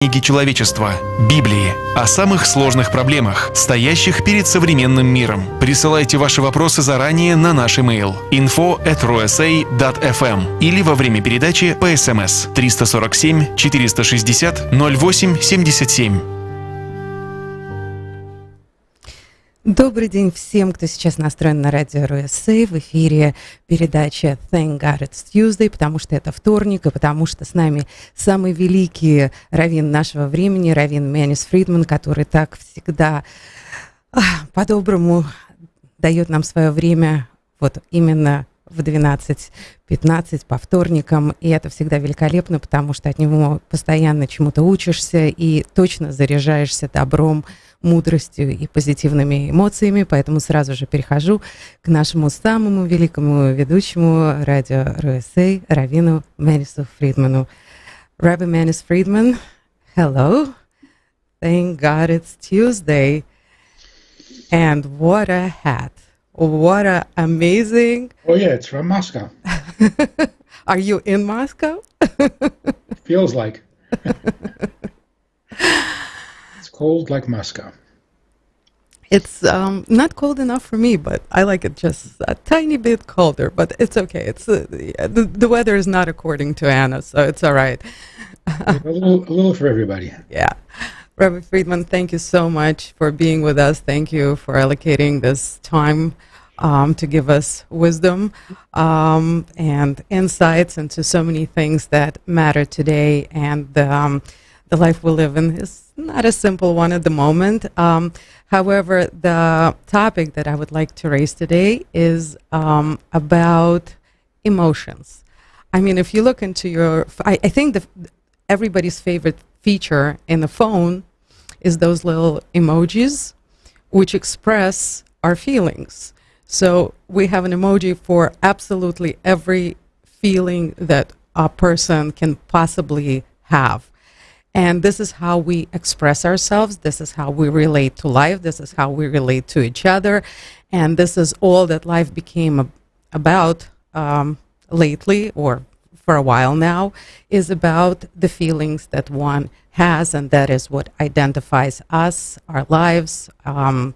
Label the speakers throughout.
Speaker 1: Книги человечества, Библии, о самых сложных проблемах, стоящих перед современным миром. Присылайте ваши вопросы заранее на наш email info@rusa.fm или во время передачи по СМС 347 460 08 77.
Speaker 2: Добрый день всем, кто сейчас настроен на радио РУСА. В эфире передача Thank God It's Tuesday, потому что это вторник, и потому что с нами самый великий раввин нашего времени, раввин Маниса Фридмана, который так всегда по-доброму дает нам свое время вот именно в 12:15 по вторникам, и это всегда великолепно, потому что от него постоянно чему-то учишься и точно заряжаешься добром, мудростью и позитивными эмоциями, поэтому сразу же перехожу к нашему самому великому ведущему радио РУСА, раввину Манису Фридману. Rabbi Manis Friedman, hello. Thank God it's Tuesday. And what a hat. What a amazing...
Speaker 3: Oh yeah, it's from Moscow.
Speaker 2: Are you in Moscow?
Speaker 3: Feels like. It's cold like Moscow.
Speaker 2: It's not cold enough for me, but I like it just a tiny bit colder, but it's okay. It's the weather is not according to Anna, so it's all right.
Speaker 3: A little for everybody.
Speaker 2: Yeah. Rabbi Friedman, thank you so much for being with us. Thank you for allocating this time to give us wisdom and insights into so many things that matter today. And the life we live in is not a simple one at the moment. However, the topic that I would like to raise today is about emotions. I mean, if you look into your, I think everybody's favorite feature in the phone is those little emojis which express our feelings. So we have an emoji for absolutely every feeling that a person can possibly have. And this is how we express ourselves. This is how we relate to life. This is how we relate to each other. And this is all that life became about lately, or for a while now, is about the feelings that one has, and that is what identifies us, our lives, and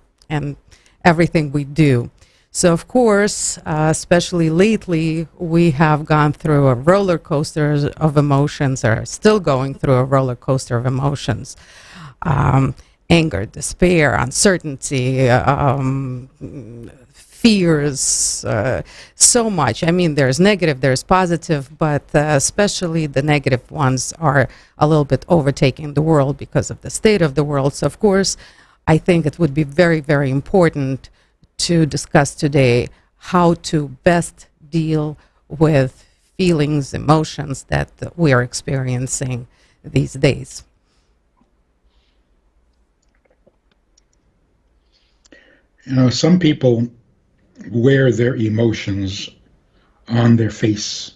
Speaker 2: everything we do. So, of course, especially lately, we have gone through a roller coaster of emotions, or still going through a roller coaster of emotions. Anger, despair, uncertainty, fears, so much. I mean, there's negative, there's positive, but especially the negative ones are a little bit overtaking the world because of the state of the world. So, of course, I think it would be very, very important to discuss today how to best deal with feelings, emotions that we are experiencing these days.
Speaker 3: You know, some people wear their emotions on their face.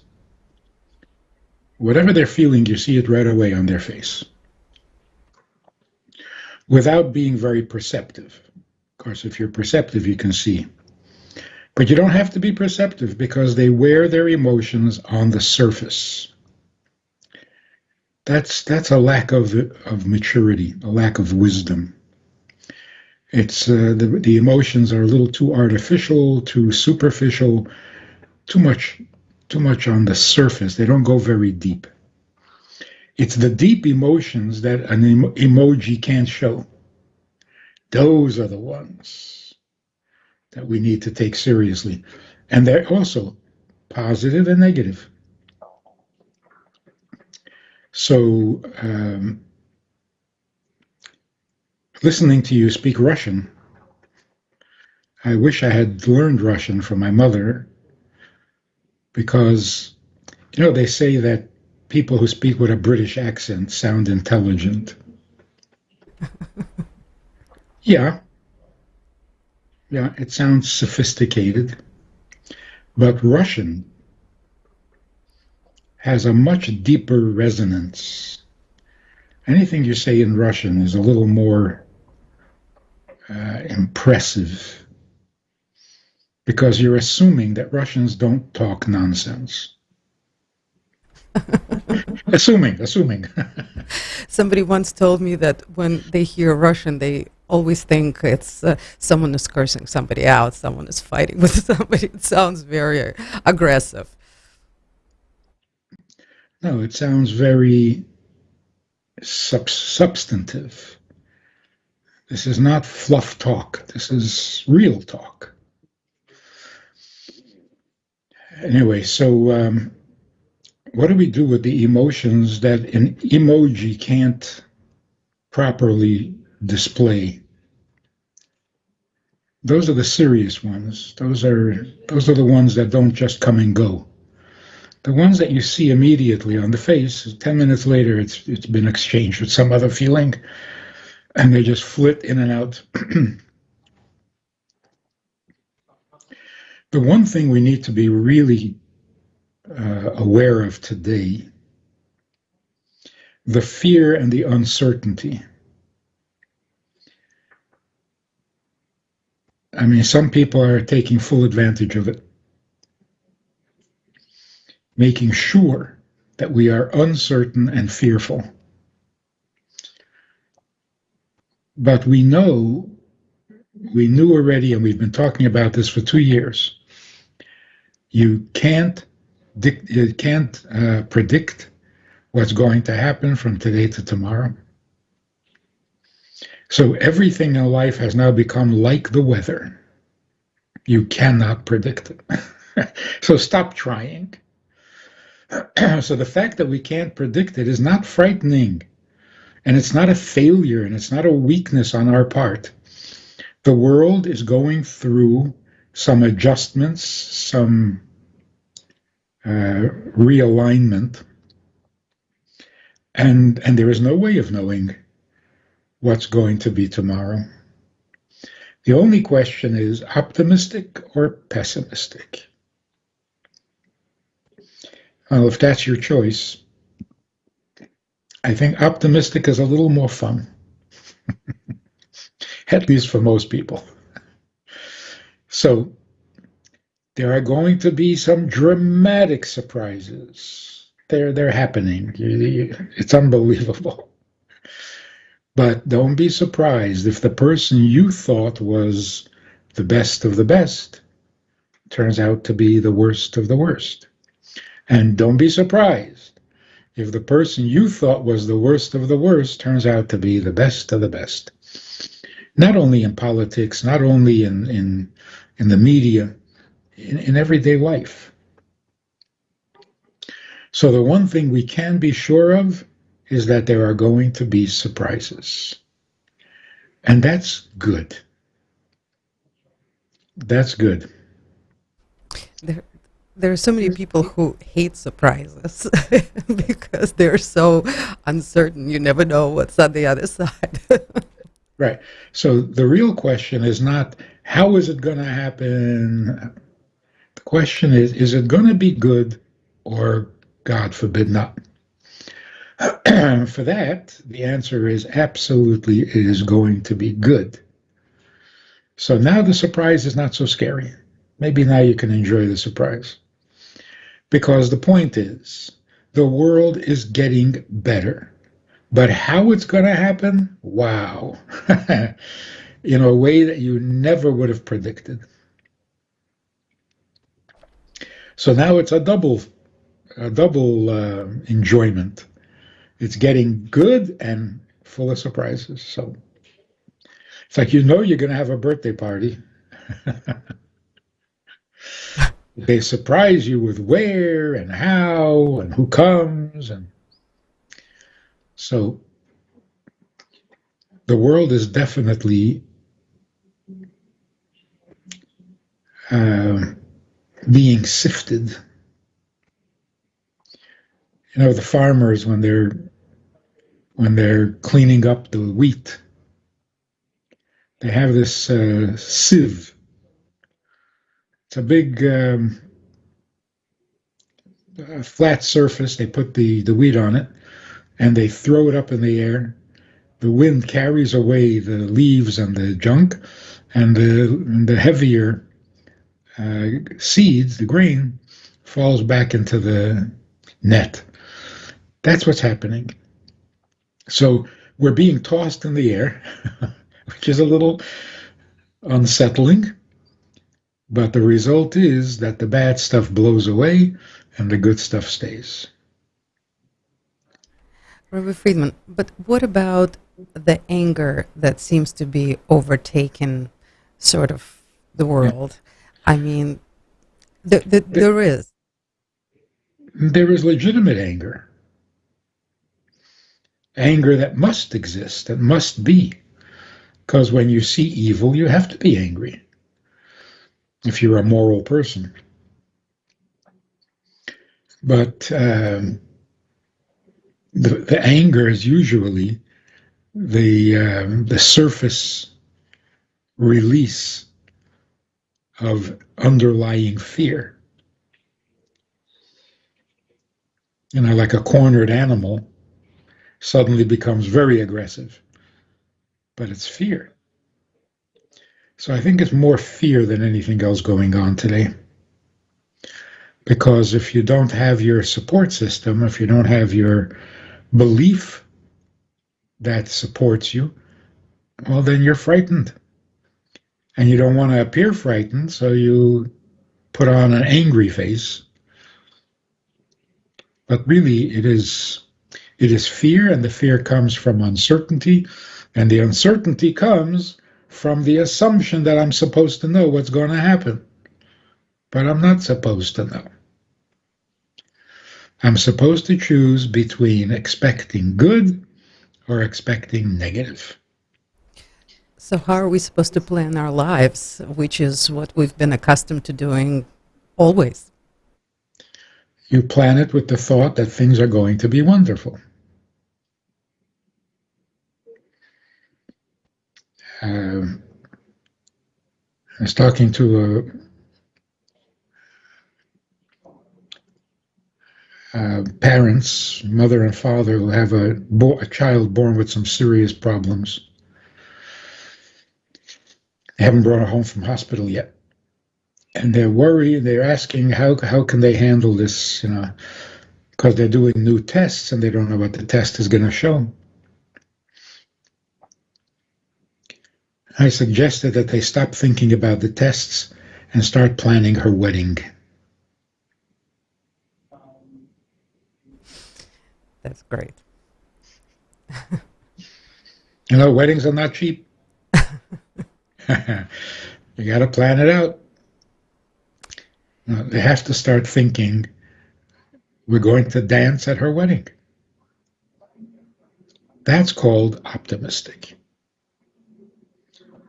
Speaker 3: Whatever they're feeling, you see it right away on their face, without being very perceptive. Of course, if you're perceptive, you can see. But you don't have to be perceptive, because they wear their emotions on the surface. That's a lack of maturity, a lack of wisdom. It's the emotions are a little too artificial, too superficial, too much on the surface. They don't go very deep. It's the deep emotions that an emoji can't show. Those are the ones that we need to take seriously. And they're also positive and negative. So, listening to you speak Russian, I wish I had learned Russian from my mother, because, you know, they say that people who speak with a British accent sound intelligent. Yeah, it sounds sophisticated, but Russian has a much deeper resonance. Anything you say in Russian is a little more impressive, because you're assuming that Russians don't talk nonsense. Assuming.
Speaker 2: Somebody once told me that when they hear Russian, they always think it's someone is cursing somebody out, someone is fighting with somebody. It sounds very aggressive.
Speaker 3: No, it sounds very substantive. This is not fluff talk. This is real talk. Anyway, so what do we do with the emotions that an emoji can't properly display? Those are the serious ones. Those are the ones that don't just come and go. The ones that you see immediately on the face, 10 minutes later, it's been exchanged with some other feeling, and they just flit in and out. The one thing we need to be really aware of today, the fear and the uncertainty. I mean, some people are taking full advantage of it, making sure that we are uncertain and fearful. But we knew already, and we've been talking about this for 2 years, you can't predict what's going to happen from today to tomorrow. So everything in life has now become like the weather. You cannot predict it. So stop trying. So the fact that we can't predict it is not frightening, and it's not a failure, and it's not a weakness on our part. The world is going through some adjustments, some realignment, and there is no way of knowing what's going to be tomorrow. The only question is optimistic or pessimistic. Well, if that's your choice, I think optimistic is a little more fun, at least for most people. So there are going to be some dramatic surprises. They're happening. It's unbelievable. But don't be surprised if the person you thought was the best of the best turns out to be the worst of the worst. And don't be surprised if the person you thought was the worst of the worst turns out to be the best of the best. Not only in politics, not only in the media, in everyday life. So the one thing we can be sure of is that there are going to be surprises. And that's good. That's good.
Speaker 2: There are so many people who hate surprises because they're so uncertain. You never know what's on the other side.
Speaker 3: Right. So the real question is not, how is it going to happen? The question is it going to be good or, God forbid, not? For that, the answer is absolutely it is going to be good. So now the surprise is not so scary. Maybe now you can enjoy the surprise. Because the point is, the world is getting better. But how it's going to happen? Wow. In a way that you never would have predicted. So now it's a double enjoyment. It's getting good and full of surprises. So it's like, you're going to have a birthday party. They surprise you with where and how and who comes. And so the world is definitely being sifted. You know, the farmers, when they're cleaning up the wheat, they have this sieve. It's a big flat surface. They put the wheat on it, and they throw it up in the air. The wind carries away the leaves and the junk, and the heavier seeds, the grain, falls back into the net. That's what's happening. So we're being tossed in the air, which is a little unsettling, but the result is that the bad stuff blows away and the good stuff stays.
Speaker 2: Rabbi Friedman, but what about the anger that seems to be overtaking sort of the world? I mean, there is.
Speaker 3: There is legitimate anger. Anger that must exist, that must be. Because when you see evil, you have to be angry if you're a moral person. But the anger is usually the surface release of underlying fear. You know, like a cornered animal suddenly becomes very aggressive, but it's fear. So I think it's more fear than anything else going on today. Because if you don't have your support system, if you don't have your belief that supports you, well, then you're frightened. And you don't want to appear frightened, so you put on an angry face. But really, it is fear, and the fear comes from uncertainty, and the uncertainty comes from the assumption that I'm supposed to know what's going to happen. But I'm not supposed to know. I'm supposed to choose between expecting good or expecting negative.
Speaker 2: So how are we supposed to plan our lives, which is what we've been accustomed to doing always?
Speaker 3: You plan it with the thought that things are going to be wonderful. I was talking to parents, mother and father, who have a child born with some serious problems. They haven't brought her home from hospital yet. And they're worried, they're asking how can they handle this, you know, because they're doing new tests and they don't know what the test is going to show. I suggested that they stop thinking about the tests and start planning her wedding.
Speaker 2: That's great.
Speaker 3: You know, weddings are not cheap. You got to plan it out. You know, they have to start thinking, we're going to dance at her wedding. That's called optimistic.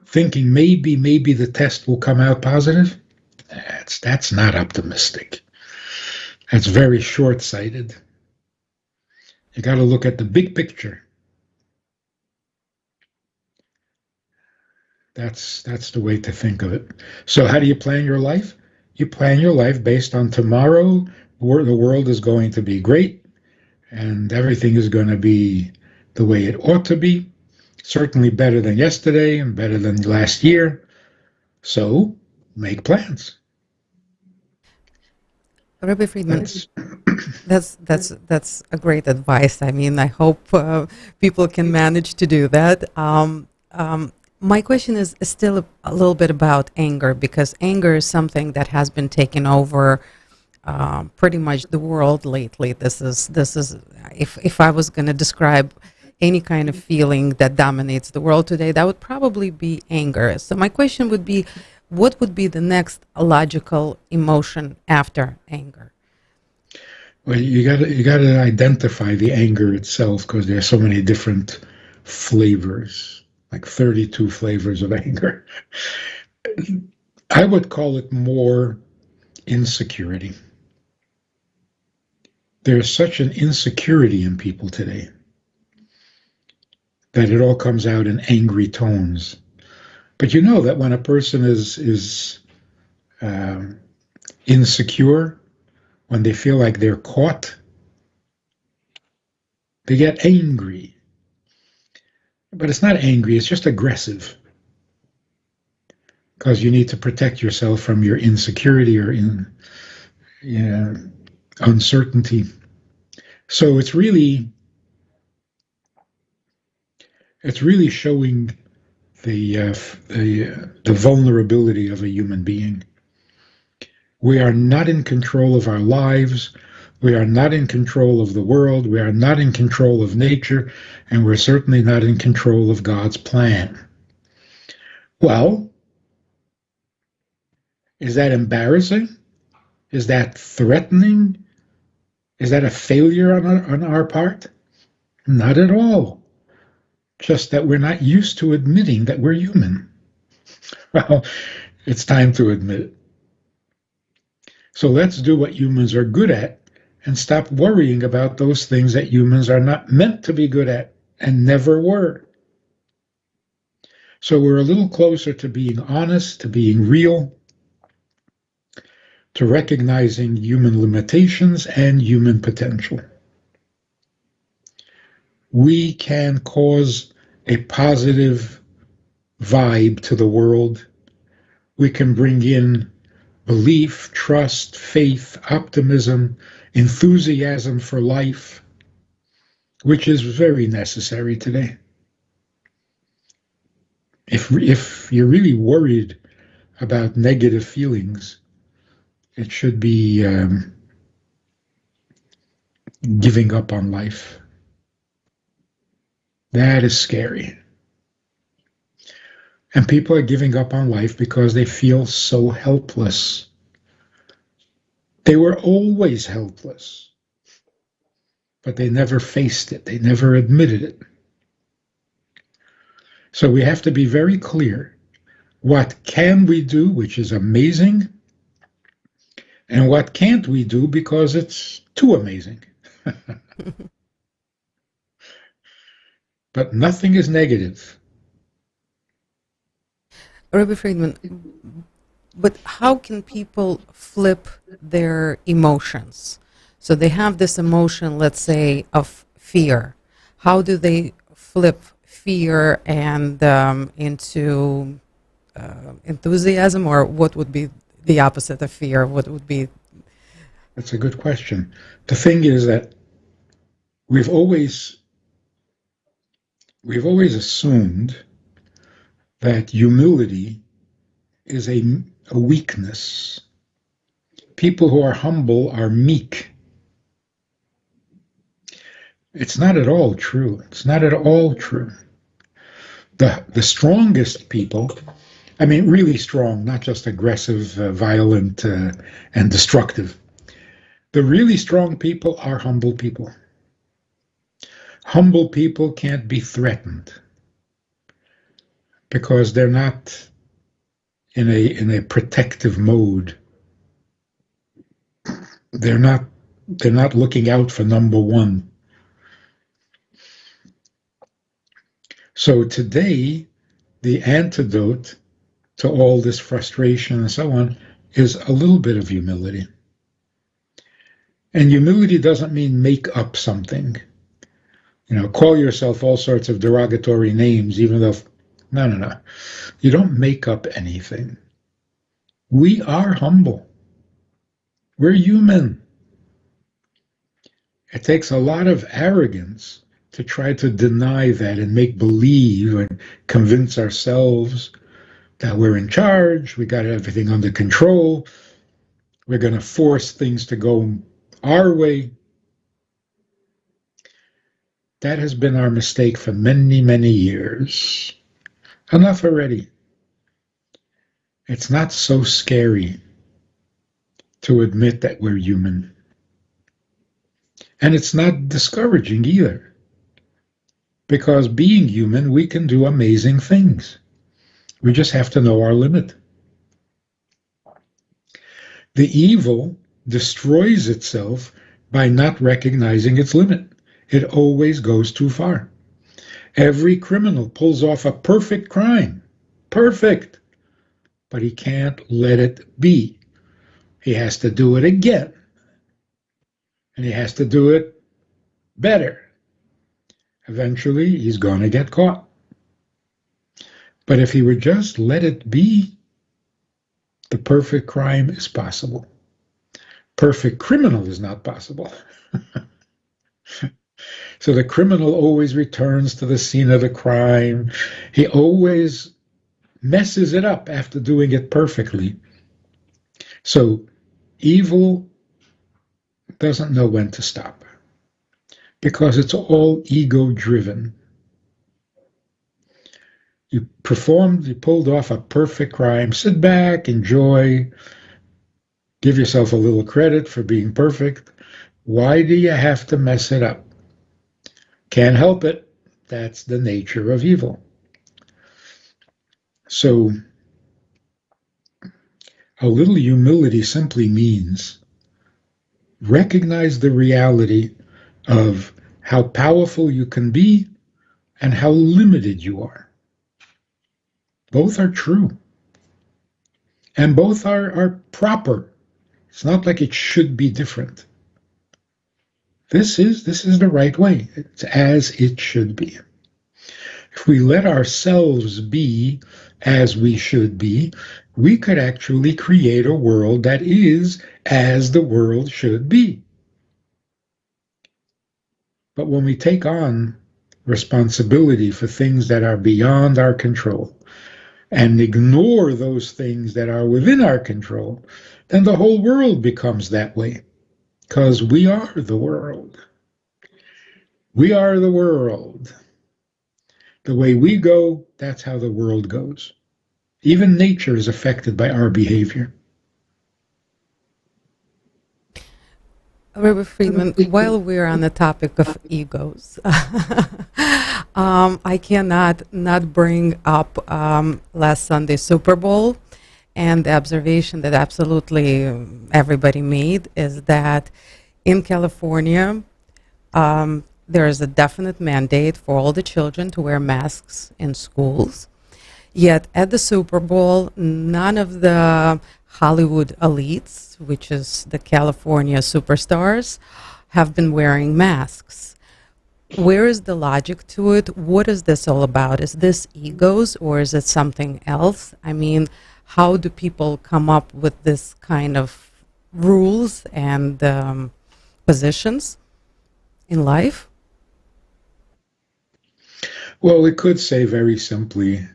Speaker 3: Thinking maybe the test will come out positive, that's not optimistic. That's very short-sighted. You got to look at the big picture. That's the way to think of it. So how do you plan your life? You plan your life based on tomorrow, where the world is going to be great, and everything is going to be the way it ought to be, certainly better than yesterday and better than last year. So make plans.
Speaker 2: Rabbi Friedman, that's a great advice. I mean, I hope people can manage to do that. My question is still a little bit about anger, because anger is something that has been taking over pretty much the world lately. This is if I was going to describe any kind of feeling that dominates the world today, that would probably be anger. So my question would be, what would be the next logical emotion after anger?
Speaker 3: Well, you got to identify the anger itself, because there are so many different flavors, like 32 flavors of anger. I would call it more insecurity. There's such an insecurity in people today that it all comes out in angry tones. But you know that when a person is insecure, when they feel like they're caught, they get angry. But it's not angry, it's just aggressive. Because you need to protect yourself from your insecurity or uncertainty. So it's really showing the vulnerability of a human being. We are not in control of our lives. We are not in control of the world. We are not in control of nature, and we're certainly not in control of God's plan. Well, is that embarrassing? Is that threatening? Is that a failure on our part? Not at all. Just that we're not used to admitting that we're human. Well, it's time to admit it. So let's do what humans are good at and stop worrying about those things that humans are not meant to be good at and never were. So we're a little closer to being honest, to being real, to recognizing human limitations and human potential. We can cause a positive vibe to the world. We can bring in belief, trust, faith, optimism, enthusiasm for life, which is very necessary today. If you're really worried about negative feelings, it should be giving up on life. That is scary. And people are giving up on life because they feel so helpless. They were always helpless, but they never faced it. They never admitted it. So we have to be very clear. What can we do, which is amazing, and what can't we do because it's too amazing? But nothing is negative.
Speaker 2: Rabbi Friedman, but how can people flip their emotions? So they have this emotion, let's say, of fear. How do they flip fear and into enthusiasm, or what would be the opposite of fear? What would be?
Speaker 3: That's a good question. The thing is that we've always assumed that humility is a weakness. People who are humble are meek. It's not at all true. It's not at all true. The strongest people, I mean really strong, not just aggressive, violent, and destructive. The really strong people are humble people. Humble people can't be threatened because they're not in a protective mode. They're not looking out for number one. So today, the antidote to all this frustration and so on is a little bit of humility. And humility doesn't mean make up something. Call yourself all sorts of derogatory names, even though, no. You don't make up anything. We are humble. We're human. It takes a lot of arrogance to try to deny that and make believe and convince ourselves that we're in charge, we got everything under control, we're going to force things to go our way. That has been our mistake for many, many years. Enough already. It's not so scary to admit that we're human. And it's not discouraging either. Because being human, we can do amazing things. We just have to know our limit. The evil destroys itself by not recognizing its limit. It always goes too far. Every criminal pulls off a perfect crime. Perfect. But he can't let it be. He has to do it again. And he has to do it better. Eventually, he's going to get caught. But if he would just let it be, the perfect crime is possible. Perfect criminal is not possible. So the criminal always returns to the scene of the crime. He always messes it up after doing it perfectly. So evil doesn't know when to stop because it's all ego-driven. You pulled off a perfect crime. Sit back, enjoy, give yourself a little credit for being perfect. Why do you have to mess it up? Can't help it. That's the nature of evil. So a little humility simply means recognize the reality of how powerful you can be and how limited you are. Both are true. And both are proper. It's not like it should be different. This is the right way. It's as it should be. If we let ourselves be as we should be, we could actually create a world that is as the world should be. But when we take on responsibility for things that are beyond our control and ignore those things that are within our control, then the whole world becomes that way. Because we are the world. We are the world. The way we go, that's how the world goes. Even nature is affected by our behavior.
Speaker 2: Rabbi Fridman, while we're on the topic of egos, I cannot not bring up last Sunday's Super Bowl. And the observation that absolutely everybody made is that in California, there is a definite mandate for all the children to wear masks in schools. Yet at the Super Bowl, none of the Hollywood elites, which is the California superstars, have been wearing masks. Where is the logic to it? What is this all about? Is this egos or is it something else? I mean, how do people come up with this kind of rules and positions in life?
Speaker 3: Well, we could say very simply,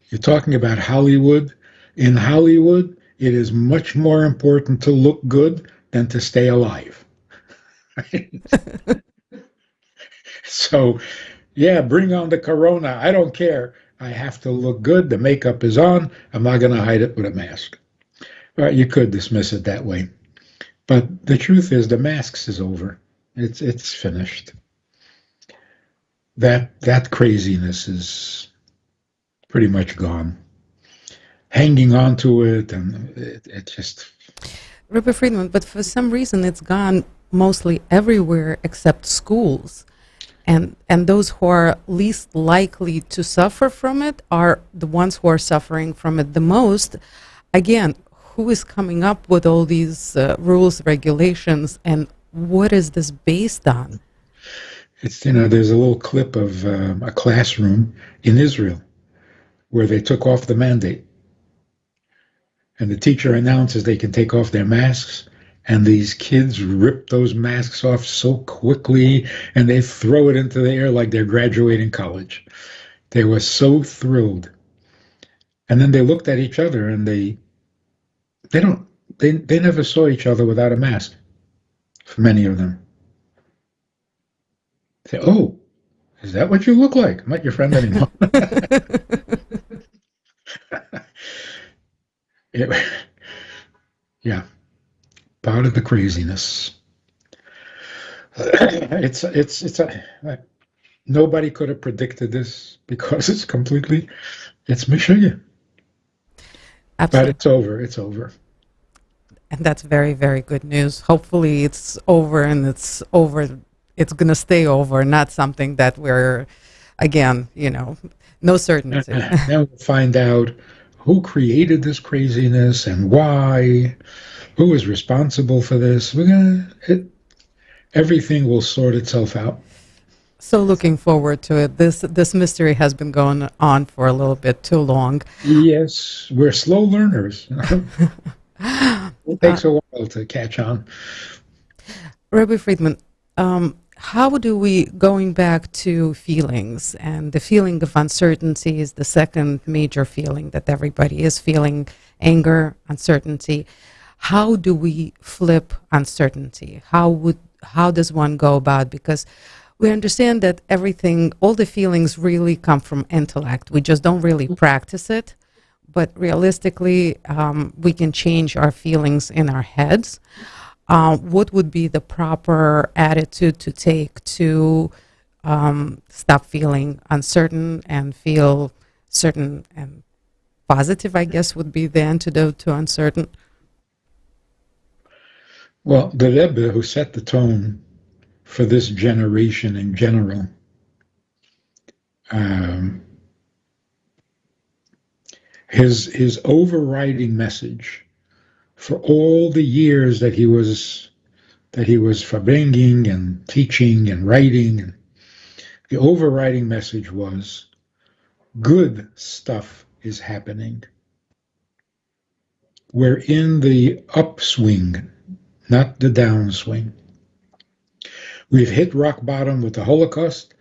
Speaker 3: you're talking about Hollywood. In Hollywood, it is much more important to look good than to stay alive. So, yeah, bring on the corona. I don't care. I have to look good. The makeup is on. I'm not going to hide it with a mask. Well, you could dismiss it that way. But the truth is the masks is over. It's finished. That craziness is pretty much gone. Hanging on to it, and it just...
Speaker 2: Rabbi Fridman, but for some reason it's gone mostly everywhere except schools. And those who are least likely to suffer from it are the ones who are suffering from it the most. Again, who is coming up with all these rules, regulations, and what is this based on?
Speaker 3: It's, there's a little clip of a classroom in Israel where they took off the mandate. And the teacher announces they can take off their masks. And these kids rip those masks off so quickly, and they throw it into the air like they're graduating college. They were so thrilled. And then they looked at each other, and they never saw each other without a mask, for many of them. They say, "Oh, is that what you look like? I'm not your friend anymore." Yeah. Part of the craziness. Nobody could have predicted this because it's Michigan. But it's over. It's over.
Speaker 2: And that's very, very good news. Hopefully it's over, and it's over. It's going to stay over, not something that we're, again, no certainty.
Speaker 3: Then we'll find out who created this craziness and why. Who is responsible for this? Everything will sort itself out.
Speaker 2: So looking forward to it. This mystery has been going on for a little bit too long.
Speaker 3: Yes, we're slow learners. It takes a while to catch on.
Speaker 2: Rabbi Fridman, how do we, going back to feelings, and the feeling of uncertainty is the second major feeling that everybody is feeling, anger, uncertainty. How do we flip uncertainty? How does one go about? Because we understand that everything, all the feelings really come from intellect. We just don't really practice it. But realistically, we can change our feelings in our heads. What would be the proper attitude to take to stop feeling uncertain and feel certain and positive, I guess, would be the antidote to uncertain?
Speaker 3: Well, the Rebbe, who set the tone for this generation in general, his overriding message for all the years that he was verbringing and teaching and writing, the overriding message was, good stuff is happening. We're in the upswing, not the downswing. We've hit rock bottom with the Holocaust,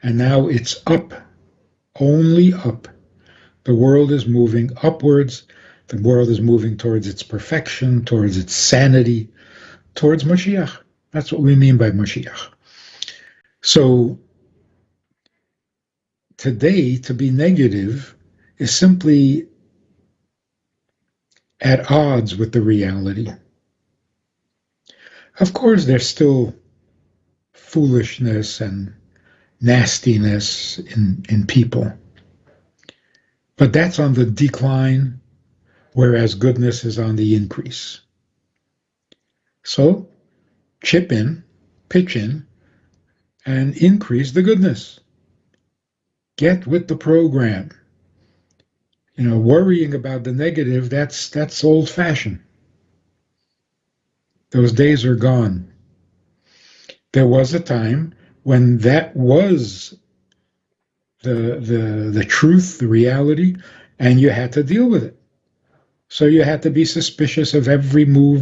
Speaker 3: and now it's up, only up. The world is moving upwards. The world is moving towards its perfection, towards its sanity, towards Mashiach. That's what we mean by Mashiach. So today, to be negative is simply at odds with the reality. Of course, there's still foolishness and nastiness in people, but that's on the decline, whereas goodness is on the increase. So chip in, pitch in, and increase the goodness. Get with the program. Worrying about the negative, that's old-fashioned. Those days are gone. There was a time when that was the truth, the reality, and you had to deal with it. So you had to be suspicious of every move,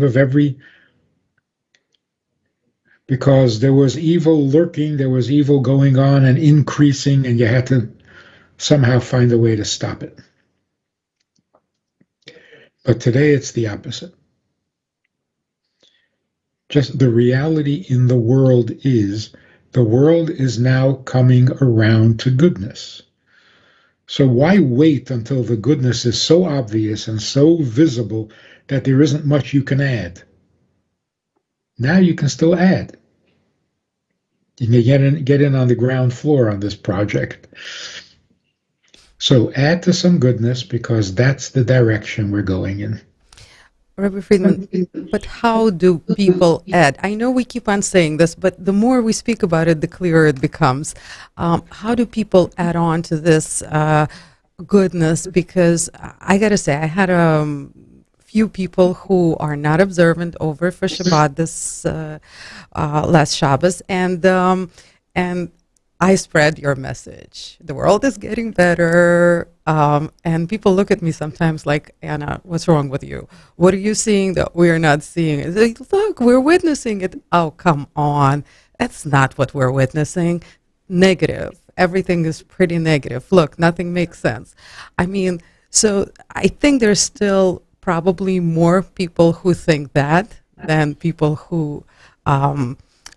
Speaker 3: because there was evil lurking, there was evil going on and increasing, and you had to somehow find a way to stop it. But today it's the opposite. Just the reality in the world is now coming around to goodness. So why wait until the goodness is so obvious and so visible that there isn't much you can add? Now you can still add. You can get in on the ground floor on this project. So add to some goodness, because that's the direction we're going in.
Speaker 2: Rabbi Friedman, but how do people add? I know we keep on saying this, but the more we speak about it, the clearer it becomes. How do people add on to this goodness? Because I got to say, I had a few people who are not observant over for Shabbat this last Shabbos, and I spread your message. The world is getting better. And people look at me sometimes like, Anna, what's wrong with you? What are you seeing that we're not seeing? It's like, look, we're witnessing it. Oh, come on. That's not what we're witnessing. Negative. Everything is pretty negative. Look, nothing makes sense. I mean, so I think there's still probably more people who think that than people who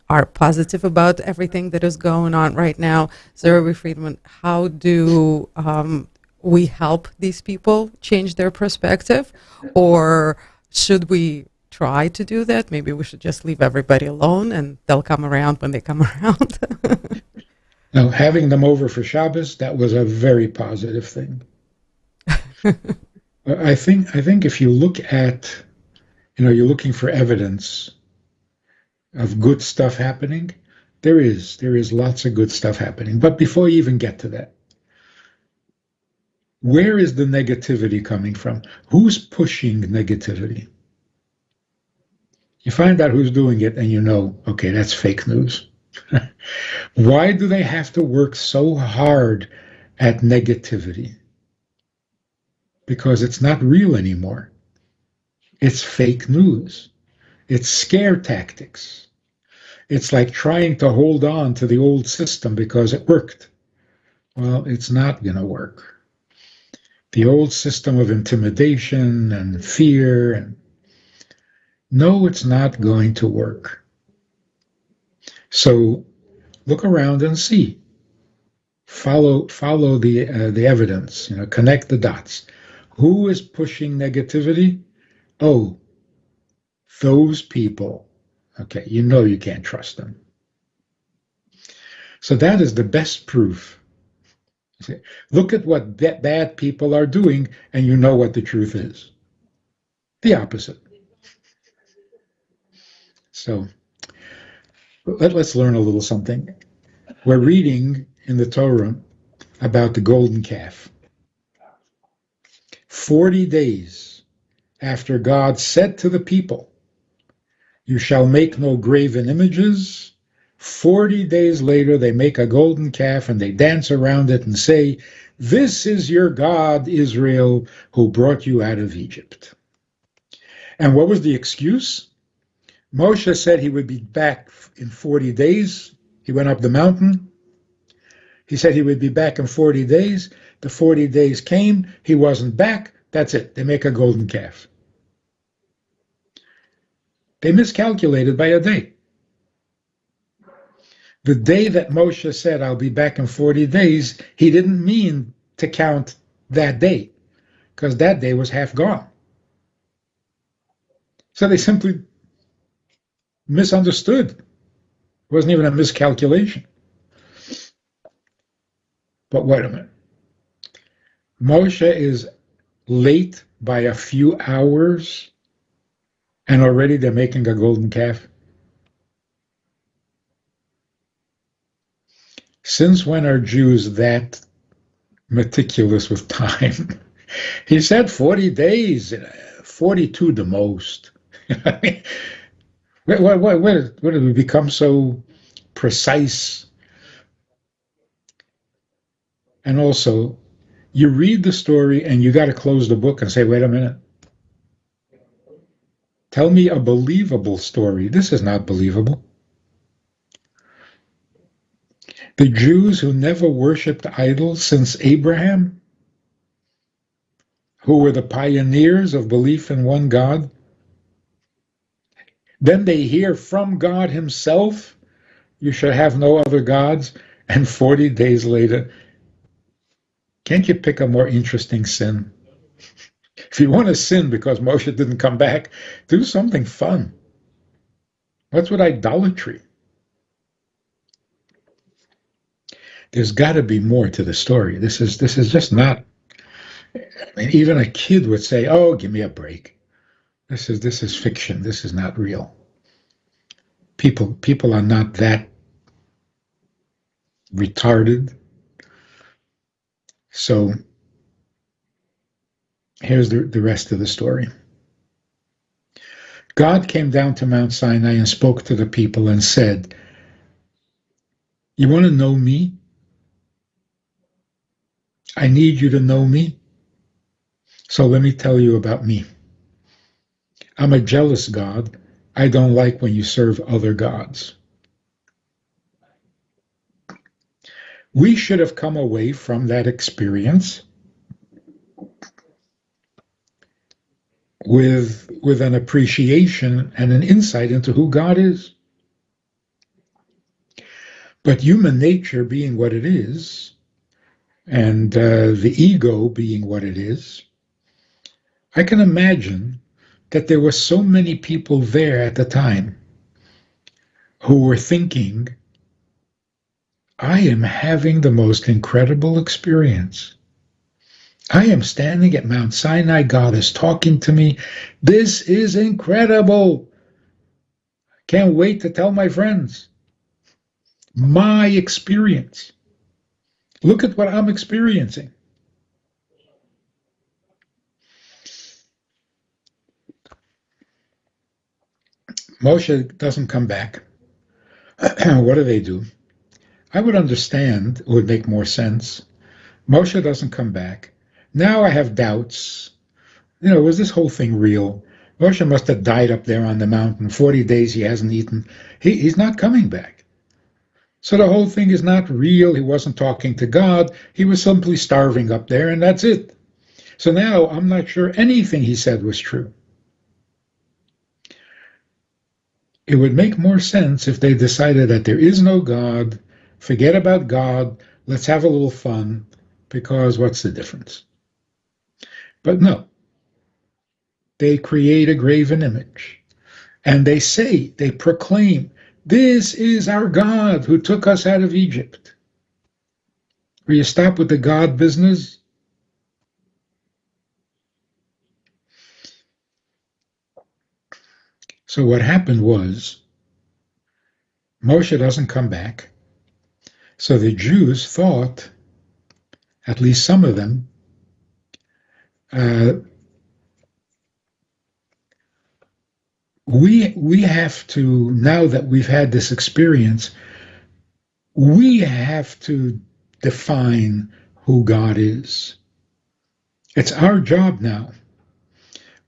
Speaker 2: are positive about everything that is going on right now. So, Rabbi Friedman, how do we help these people change their perspective? Or should we try to do that? Maybe we should just leave everybody alone and they'll come around when they come around.
Speaker 3: Now, having them over for Shabbos, that was a very positive thing. I think if you look at, you're looking for evidence of good stuff happening, there is lots of good stuff happening. But before you even get to that, where is the negativity coming from? Who's pushing negativity? You find out who's doing it and you know, okay, that's fake news. Why do they have to work so hard at negativity? Because it's not real anymore. It's fake news. It's scare tactics. It's like trying to hold on to the old system because it worked. Well, it's not going to work. The old system of intimidation and fear, and no, it's not going to work. So look around and see. Follow the evidence. Connect the dots. Who is pushing negativity? Oh, those people. Okay, you can't trust them. So that is the best proof. Look at what bad people are doing, and you know what the truth is. The opposite. So let's learn a little something. We're reading in the Torah about the golden calf. 40 days after God said to the people, "You shall make no graven images," 40 days later they make a golden calf and they dance around it and say, "This is your God, Israel, who brought you out of Egypt." And what was the excuse? Moshe said he would be back in 40 days. He went up the mountain. He said he would be back in 40 days. The 40 days came. He wasn't back. That's it. They make a golden calf. They miscalculated by a day. The day that Moshe said, "I'll be back in 40 days, he didn't mean to count that day, because that day was half gone. So they simply misunderstood. It wasn't even a miscalculation. But wait a minute. Moshe is late by a few hours, and already they're making a golden calf. Since when are Jews that meticulous with time? He said 40 days, 42 the most. I mean, where did we become so precise? And also, you read the story and you got to close the book and say, wait a minute. Tell me a believable story. This is not believable. The Jews who never worshipped idols since Abraham, who were the pioneers of belief in one God, then they hear from God himself, "You shall have no other gods," and 40 days later, can't you pick a more interesting sin? If you want to sin because Moshe didn't come back, do something fun. What's with idolatry? There's got to be more to the story. This is just not. I mean, even a kid would say, "Oh, give me a break. This is fiction. This is not real." People are not that retarded. So here's the rest of the story. God came down to Mount Sinai and spoke to the people and said, "You want to know me? I need you to know me. So let me tell you about me. I'm a jealous God. I don't like when you serve other gods." We should have come away from that experience with an appreciation and an insight into who God is. But human nature being what it is, and the ego being what it is, I can imagine that there were so many people there at the time who were thinking, "I am having the most incredible experience. I am standing at Mount Sinai. God is talking to me. This is incredible. Can't wait to tell my friends my experience. Look at what I'm experiencing." Moshe doesn't come back. What do? I would understand, it would make more sense. Moshe doesn't come back. Now I have doubts. Was this whole thing real? Moshe must have died up there on the mountain. 40 days he hasn't eaten. He's not coming back. So the whole thing is not real. He wasn't talking to God. He was simply starving up there, and that's it. So now I'm not sure anything he said was true. It would make more sense if they decided that there is no God, forget about God, let's have a little fun, because what's the difference? But no. They create a graven image, and they say, they proclaim, this is our God who took us out of Egypt. Will you stop with the God business? So what happened was, Moshe doesn't come back. So the Jews thought, at least some of them, we have to, now that we've had this experience, we have to define who God is. It's our job now.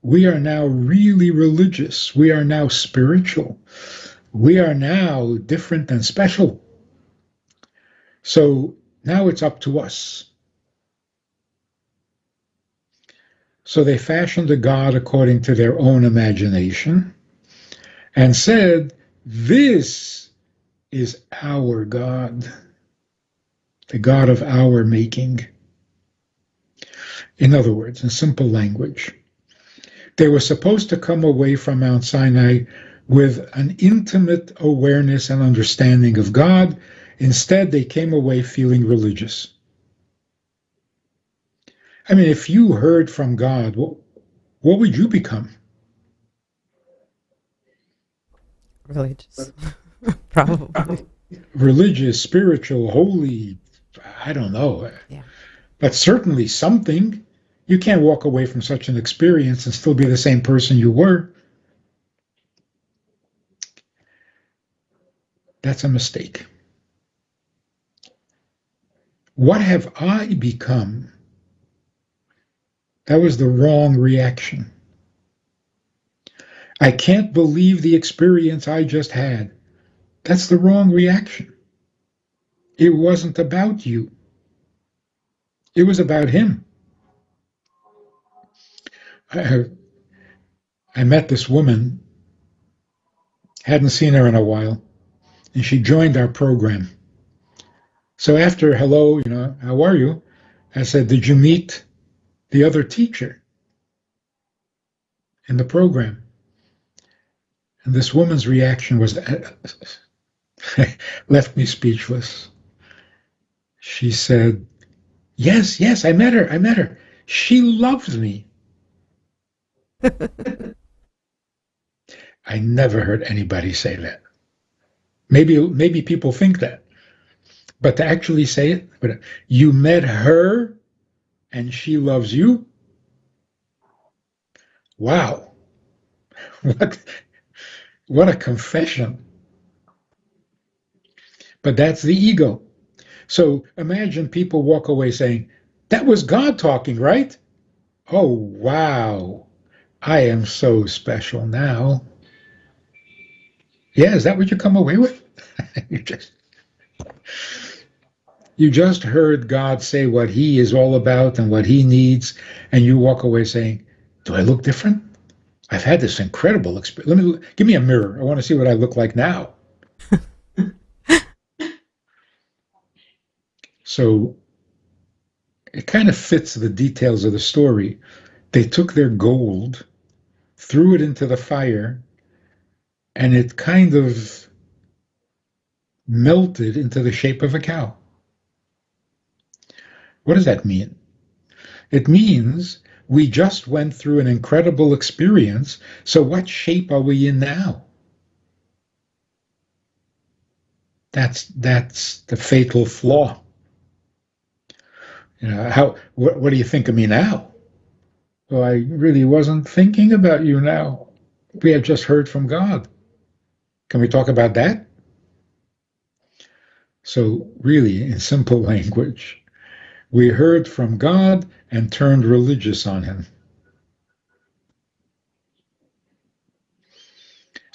Speaker 3: We are now really religious. We are now spiritual. We are now different and special. So now it's up to us. So they fashioned a God according to their own imagination and said, this is our God, the God of our making. In other words, in simple language, they were supposed to come away from Mount Sinai with an intimate awareness and understanding of God. Instead, they came away feeling religious. I mean, if you heard from God, what would you become?
Speaker 2: Religious, probably.
Speaker 3: Religious, spiritual, holy, I don't know.
Speaker 2: Yeah.
Speaker 3: But certainly something. You can't walk away from such an experience and still be the same person you were. That's a mistake. What have I become? That was the wrong reaction. I can't believe the experience I just had. That's the wrong reaction. It wasn't about you. It was about him. I met this woman, hadn't seen her in a while, and she joined our program. So after, hello, how are you? I said, did you meet the other teacher in the program? And this woman's reaction was, left me speechless. She said, yes, I met her. She loves me. I never heard anybody say that. Maybe people think that. But to actually say it, you met her and she loves you? Wow. What a confession. But that's the ego. So imagine people walk away saying, that was God talking, right? Oh, wow. I am so special now. Yeah, is that what you come away with? You just heard God say what he is all about and what he needs, and you walk away saying, do I look different? I've had this incredible experience. Give me a mirror. I want to see what I look like now. So it kind of fits the details of the story. They took their gold, threw it into the fire, and it kind of melted into the shape of a cow. What does that mean? It means we just went through an incredible experience, so what shape are we in now? That's the fatal flaw. What do you think of me now? Well, I really wasn't thinking about you now. We have just heard from God. Can we talk about that? So really, in simple language, we heard from God and turned religious on him.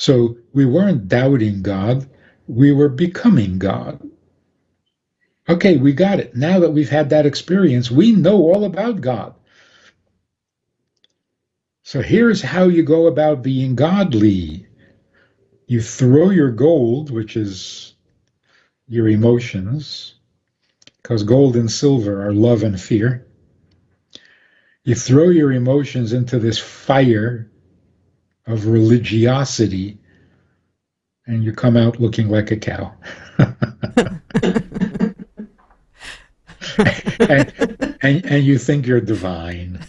Speaker 3: So we weren't doubting God, we were becoming God. Okay, we got it. Now that we've had that experience, we know all about God. So here's how you go about being godly. You throw your gold, which is your emotions, because gold and silver are love and fear. You throw your emotions into this fire of religiosity, and you come out looking like a cow. and you think you're divine.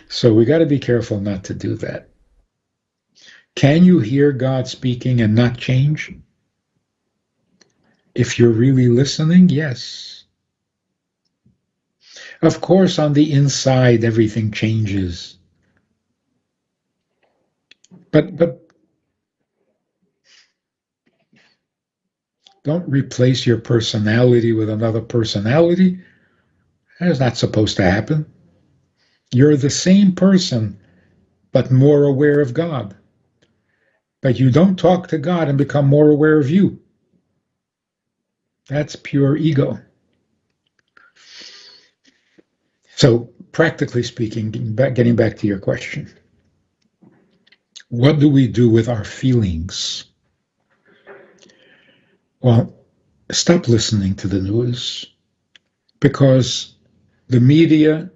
Speaker 3: So we got to be careful not to do that. Can you hear God speaking and not change? If you're really listening, yes. Of course, on the inside, everything changes. But don't replace your personality with another personality. That's not supposed to happen. You're the same person, but more aware of God. But you don't talk to God and become more aware of you. That's pure ego. So, practically speaking, getting back to your question, what do we do with our feelings? Well, stop listening to the news, because the media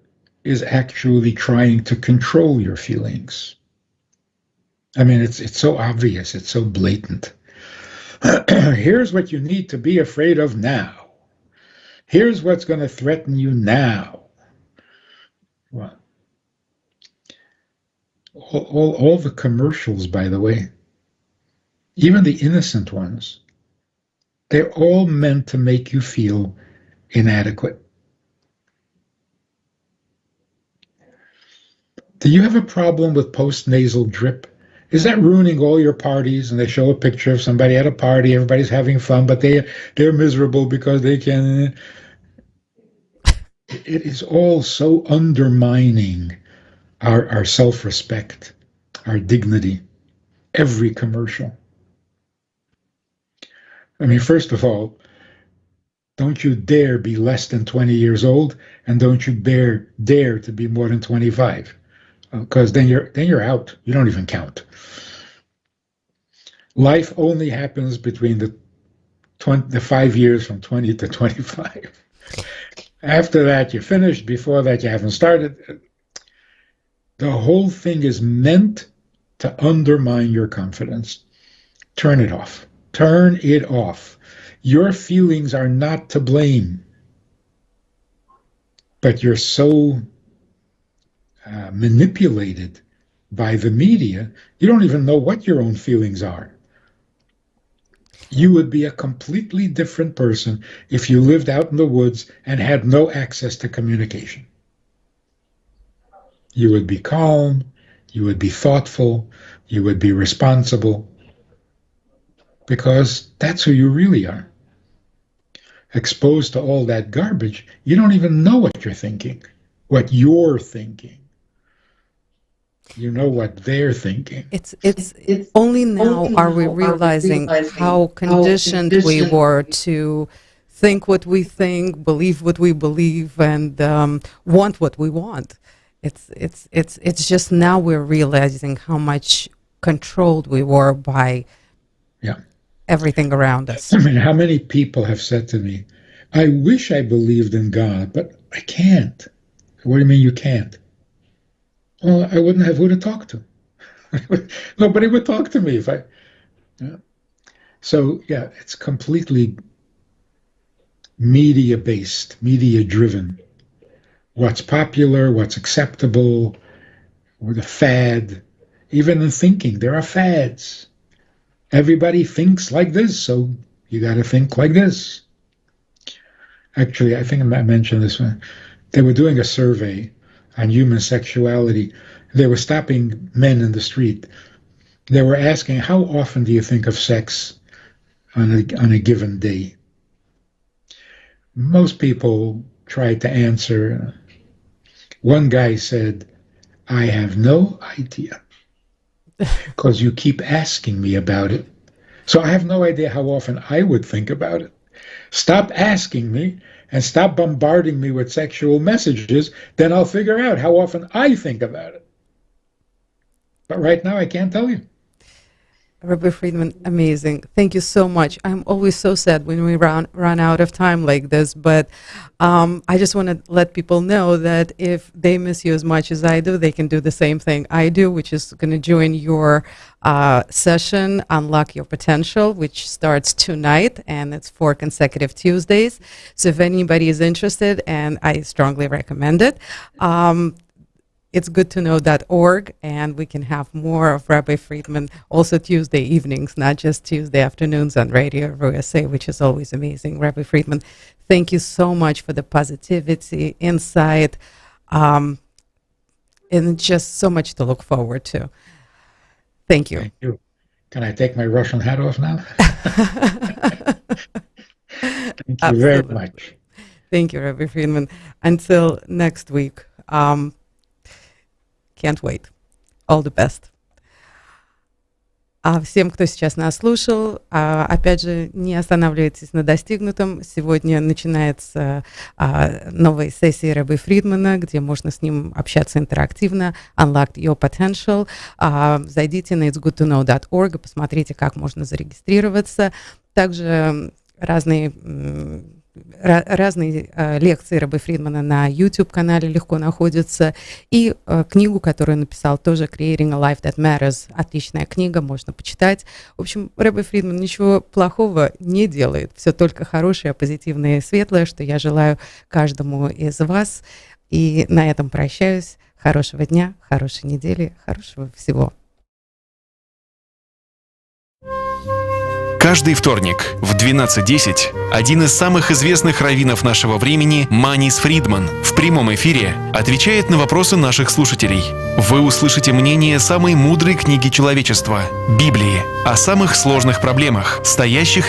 Speaker 3: is actually trying to control your feelings. I mean, it's so obvious, it's so blatant. Here's what you need to be afraid of now. Here's what's going to threaten you now. Well, all the commercials, by the way, even the innocent ones, they're all meant to make you feel inadequate. Do you have a problem with post-nasal drip? Is that ruining all your parties? And they show a picture of somebody at a party, everybody's having fun, but they're miserable because they can. It is all so undermining our self-respect, our dignity, every commercial. I mean, first of all, don't you dare be less than 20 years old, and don't you dare to be more than 25. Because then you're out. You don't even count. Life only happens between the 5 years from 20 to 25. After that, you're finished. Before that, you haven't started. The whole thing is meant to undermine your confidence. Turn it off. Turn it off. Your feelings are not to blame. But you're so manipulated by the media, you don't even know what your own feelings are. You would be a completely different person if you lived out in the woods and had no access to communication. You would be calm, you would be thoughtful, you would be responsible, because that's who you really are. Exposed to all that garbage, you don't even know what you're thinking, what you're thinking. You know what they're thinking.
Speaker 2: It's only now are we realizing how conditioned we were to think what we think, believe what we believe, and want what we want. It's just now we're realizing how much controlled we were by everything around us.
Speaker 3: I mean, how many people have said to me, I wish I believed in God, but I can't. What do you mean you can't? Well, I wouldn't have who to talk to. Nobody would talk to me if I... Yeah. So, yeah, it's completely media-based, media-driven. What's popular, what's acceptable, or the fad. Even in thinking, there are fads. Everybody thinks like this, so you got to think like this. Actually, I think I mentioned this one. They were doing a survey on human sexuality. They were stopping men in the street. They were asking, how often do you think of sex on a given day? Most people tried to answer. One guy said, I have no idea. Because you keep asking me about it. So I have no idea how often I would think about it. Stop asking me and stop bombarding me with sexual messages, then I'll figure out how often I think about it. But right now I can't tell you.
Speaker 2: Rabbi Fridman, amazing. Thank you so much. I'm always so sad when we run out of time like this, but I just want to let people know that if they miss you as much as I do, they can do the same thing I do, which is going to join your session, Unlock Your Potential, which starts tonight, and it's 4 consecutive Tuesdays. So if anybody is interested, and I strongly recommend it, it's goodtoknow.org, and we can have more of Rabbi Fridman also Tuesday evenings, not just Tuesday afternoons on Radio USA, which is always amazing. Rabbi Fridman, thank you so much for the positivity, insight, and just so much to look forward to. Thank you.
Speaker 3: Thank you. Can I take my Russian hat off now? Thank you very much.
Speaker 2: Thank you, Rabbi Fridman. Until next week. Can't wait. All the best. А всем, кто сейчас нас слушал, опять же, не останавливайтесь на достигнутом. Сегодня начинается новая сессия Rabbi Фридмана, где можно с ним общаться интерактивно. Unlock Your Potential. Зайдите на itsgoodtoknow.org и посмотрите, как можно зарегистрироваться. Также разные лекции Rabbi Фридмана на YouTube-канале легко находятся. И книгу, которую он написал, тоже «Creating a Life That Matters». Отличная книга, можно почитать. В общем, Rabbi Фридман ничего плохого не делает. Все только хорошее, позитивное и светлое, что я желаю каждому из вас. И на этом прощаюсь. Хорошего дня, хорошей недели, хорошего всего.
Speaker 1: Каждый вторник в 12:10 один из самых известных раввинов нашего времени, Манис Фридман, в прямом эфире отвечает на вопросы наших слушателей. Вы услышите мнение самой мудрой книги человечества — Библии, о самых сложных проблемах, стоящих